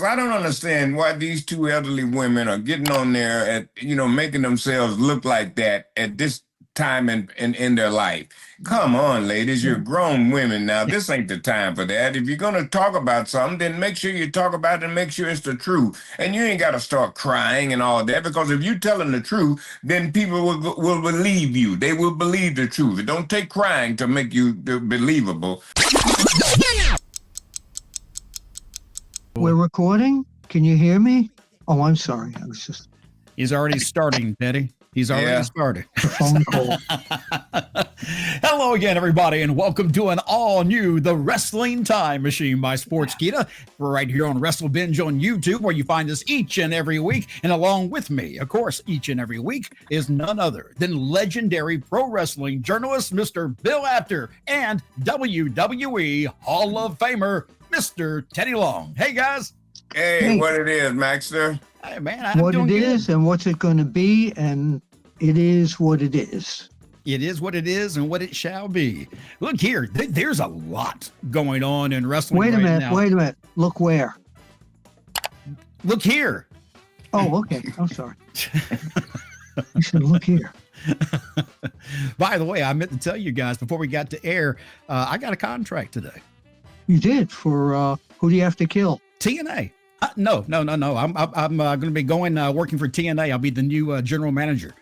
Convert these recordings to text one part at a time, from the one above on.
I don't understand why these two elderly women are getting on there at, making themselves look like that at this time in their life. Come on, ladies, you're grown women now. This ain't the time for that. If you're going to talk about something, then make sure you talk about it and make sure it's the truth. And you ain't got to start crying and all that, because if you're telling the truth, then people will believe you. They will believe the truth. It don't take crying to make you believable. We're recording? Can you hear me? Oh, I'm sorry. I was just... He's already starting, Teddy. He's already started. Phone call. Hello again, everybody, and welcome to an all-new The Wrestling Time Machine by Sportskeeda. We're right here on WrestleBinge on YouTube, where you find us each and every week. And along with me, of course, each and every week is none other than legendary pro wrestling journalist, Mr. Bill Apter, and WWE Hall of Famer, Mr. Teddy Long. Hey, guys. Hey, what it is, Maxter? Hey, man, what it is and what's it going to be, and it is what it is. It is what it is and what it shall be. Look here, there's a lot going on in wrestling Wait a minute, now. wait a minute. Look where? Look here. Oh, okay. I'm sorry. You said look here. By the way, I meant to tell you guys before we got to air, I got a contract today. You did? For who do you have to kill? TNA. No. I'm going to be going working for TNA. I'll be the new general manager.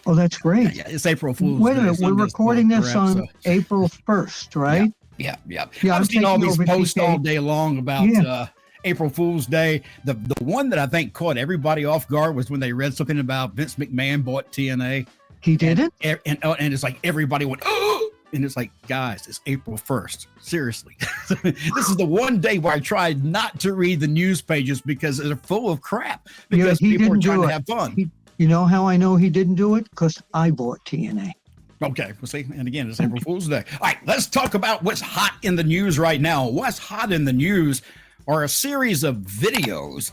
Oh, that's great. Yeah, it's April Fool's Wait a Day. minute. We're recording this on April 1st, right? Yeah. Yeah, I've seen all these posts BK. all day long about April Fool's Day. The one that I think caught everybody off guard was when they read something about Vince McMahon bought TNA. He did it? And it's like everybody went, oh! And it's like, guys, it's April 1st. Seriously. This is the one day where I tried not to read the news pages because they're full of crap. Because people are trying to have fun. You know how I know he didn't do it? Because I bought TNA. Okay, well, see, and again, it's April Fool's Day. All right, let's talk about what's hot in the news right now. What's hot in the news are a series of videos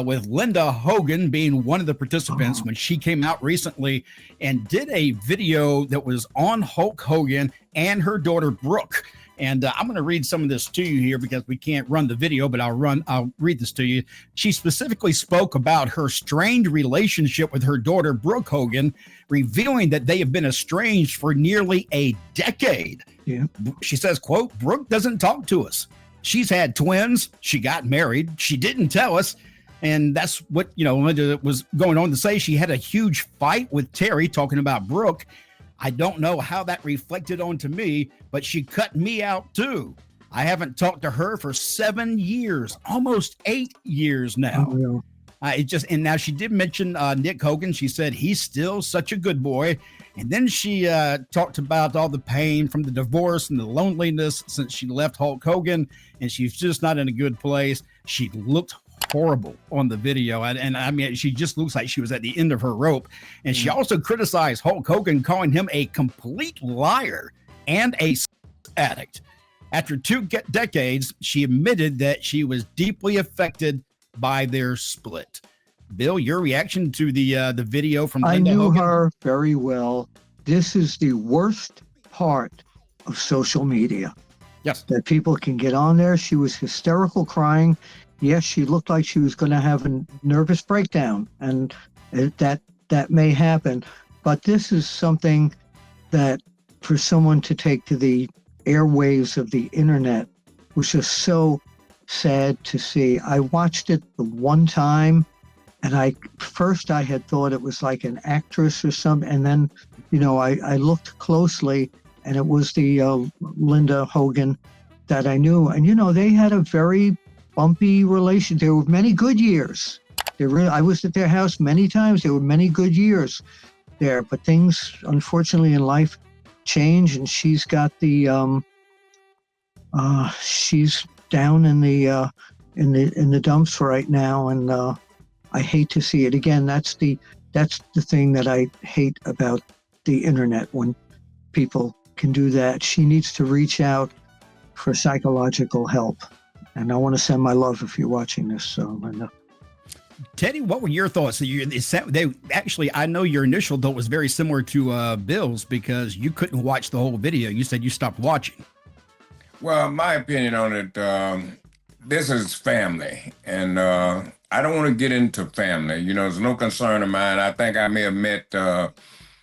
with Linda Hogan being one of the participants when she came out recently and did a video that was on Hulk Hogan and her daughter Brooke. And I'm going to read some of this to you here because we can't run the video, but I'll read this to you. She specifically spoke about her strained relationship with her daughter Brooke Hogan, revealing that they have been estranged for nearly a decade. Yeah. She says, quote, Brooke doesn't talk to us. She's had twins. She got married. She didn't tell us. And that's what, Linda was going on to say. She had a huge fight with Terry talking about Brooke. I don't know how that reflected onto me, but she cut me out too. I haven't talked to her for 7 years, almost 8 years now. Oh, yeah. And now she did mention Nick Hogan. She said he's still such a good boy. And then she talked about all the pain from the divorce and the loneliness since she left Hulk Hogan, and she's just not in a good place. She looked horrible on the video. And I mean, she just looks like she was at the end of her rope. And she also criticized Hulk Hogan, calling him a complete liar and a addict. After 2 decades, she admitted that she was deeply affected by their split. Bill, your reaction to the video from Linda Hogan? I knew her very well. This is the worst part of social media. Yes. That people can get on there. She was hysterical crying. Yes, she looked like she was going to have a nervous breakdown, and that may happen. But this is something that for someone to take to the airwaves of the internet was just so sad to see. I watched it the one time, and first I had thought it was like an actress or something, and then I looked closely, and it was the Linda Hogan that I knew. And they had a very bumpy relation. There were many good years. I was at their house many times. There were many good years there, but things unfortunately in life change, and she's got the she's down in the dumps right now, and I hate to see it again. That's the thing that I hate about the internet, when people can do that. She needs to reach out for psychological help. And I want to send my love if you're watching this, Linda. Teddy, what were your thoughts? I know your initial thought was very similar to Bill's, because you couldn't watch the whole video. You said you stopped watching. Well, my opinion on it, this is family, and I don't want to get into family. You know, it's no concern of mine. I think I may have met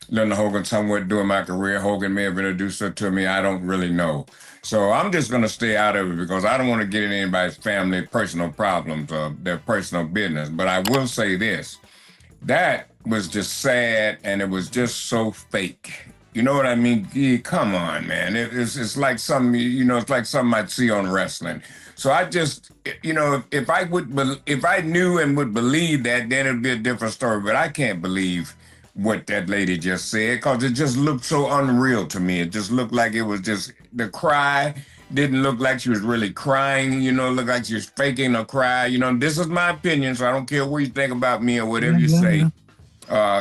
Linda Hogan somewhere during my career. Hogan may have introduced her to me. I don't really know. So I'm just going to stay out of it because I don't want to get in anybody's family personal problems or their personal business. But I will say this. That was just sad, and it was just so fake. You know what I mean? Yeah, come on, man. It's like something, you know, it's like something I'd see on wrestling. So I just, you know, if I knew and would believe that, then it'd be a different story. But I can't believe what that lady just said because it just looked so unreal to me. It just looked like it was just, the cry didn't look like she was really crying, you know, it looked like she was faking a cry. You know, this is my opinion, so I don't care what you think about me or whatever you say.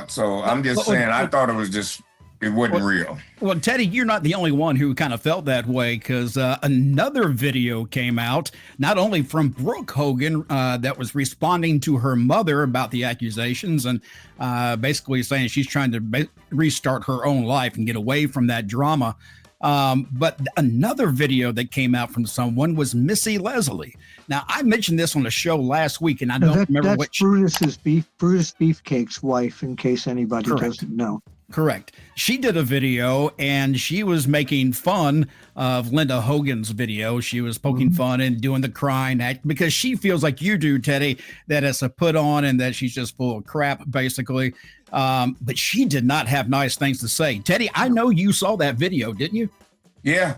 So I'm just saying, I thought it wasn't real. Well, Teddy, you're not the only one who kind of felt that way because another video came out, not only from Brooke Hogan that was responding to her mother about the accusations and basically saying she's trying to restart her own life and get away from that drama. But another video that came out from someone was Missy Leslie. Now, I mentioned this on the show last week, and I don't remember that's Brutus Beefcake's wife, in case anybody doesn't know. Correct. She did a video and she was making fun of Linda Hogan's video. She was poking fun and doing the crying act because she feels like you do, Teddy, that it's a put on and that she's just full of crap, basically. But she did not have nice things to say. Teddy, I know you saw that video, didn't you? Yeah.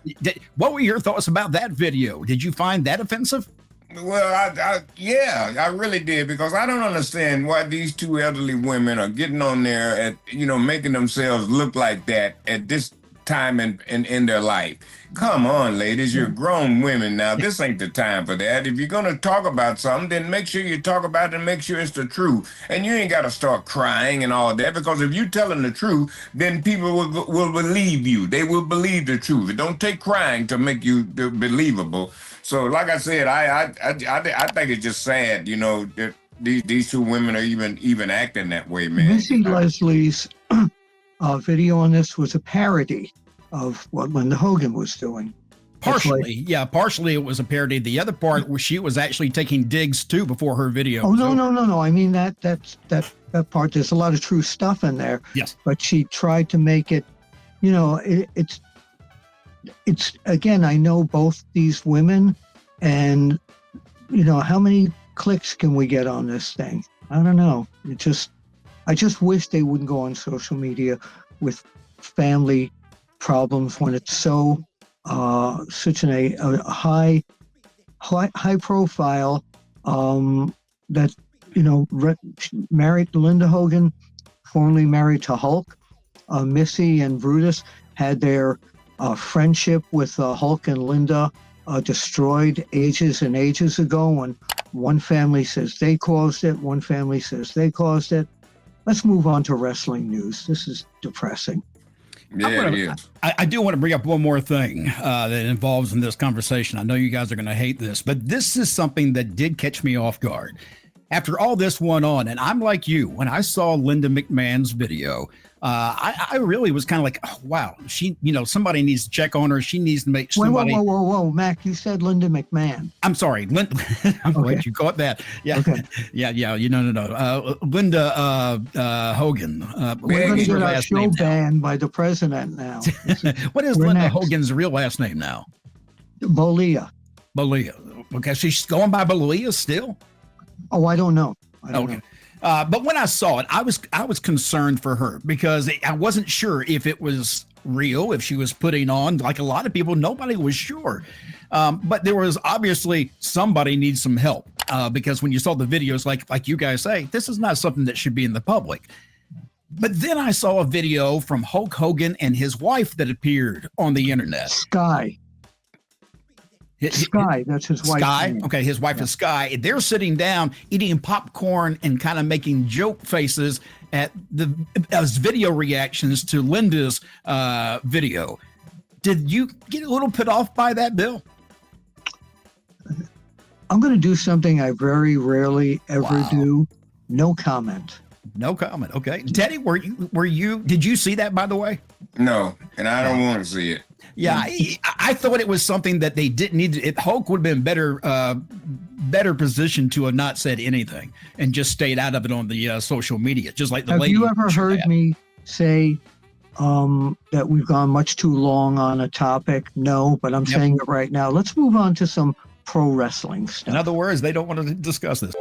What were your thoughts about that video? Did you find that offensive? Well, yeah, I really did, because I don't understand why these two elderly women are getting on there at, you know, making themselves look like that at this time in their life. Come on, ladies, you're grown women now. This ain't the time for that. If you're going to talk about something, then make sure you talk about it and make sure it's the truth. And you ain't got to start crying and all that, because if you're telling the truth, then people will believe you. They will believe the truth. It don't take crying to make you believable. So, like I said, I think it's just sad, you know, that these two women are even acting that way, man. Missy Leslie's video on this was a parody of what Linda Hogan was doing. Partially, partially it was a parody. The other part where she was actually taking digs too before her video. Oh no! I mean that part. There's a lot of true stuff in there. Yes, but she tried to make it. You know, it's again. I know both these women, and you know, how many clicks can we get on this thing? I don't know. I just wish they wouldn't go on social media with family problems when it's so such a high profile that, you know, married Linda Hogan, formerly married to Hulk. Missy and Brutus had their friendship with Hulk and Linda destroyed ages and ages ago, when one family says they caused it, one family says they caused it. Let's move on to wrestling news. This is depressing. Yeah, I do want to bring up one more thing that involves in this conversation. I know you guys are going to hate this, but this is something that did catch me off guard. After all this went on, and I'm like you, when I saw Linda McMahon's video, I really was kind of like, oh, wow, she, you know, somebody needs to check on her. She needs to make somebody. Whoa, Mac, you said Linda McMahon. I'm sorry, Linda. I'm glad you caught that. Yeah, okay. yeah. You no. Linda Hogan. We're going to get our show banned by the president now. What is Linda Hogan's real last name now? Bolia. Okay, she's going by Bolia still. Oh, I don't know. Okay. But when I saw it, I was concerned for her because I wasn't sure if it was real, if she was putting on, like a lot of people, nobody was sure. But there was obviously somebody needs some help because when you saw the videos, like you guys say, this is not something that should be in the public. But then I saw a video from Hulk Hogan and his wife that appeared on the internet. Sky, that's his wife. Sky, okay, his wife is Sky. They're sitting down eating popcorn and kind of making joke faces at as video reactions to Linda's video. Did you get a little put off by that, Bill? I'm going to do something I very rarely ever do. No comment. No comment. Okay, Teddy, did you see that, by the way? No, and I don't want to see it. Yeah, I thought it was something that they didn't need to. Hulk would have been better positioned to have not said anything and just stayed out of it on the social media, just like the lady. Have you ever heard me say that we've gone much too long on a topic? No, but I'm saying it right now. Let's move on to some pro wrestling stuff. In other words, they don't want to discuss this.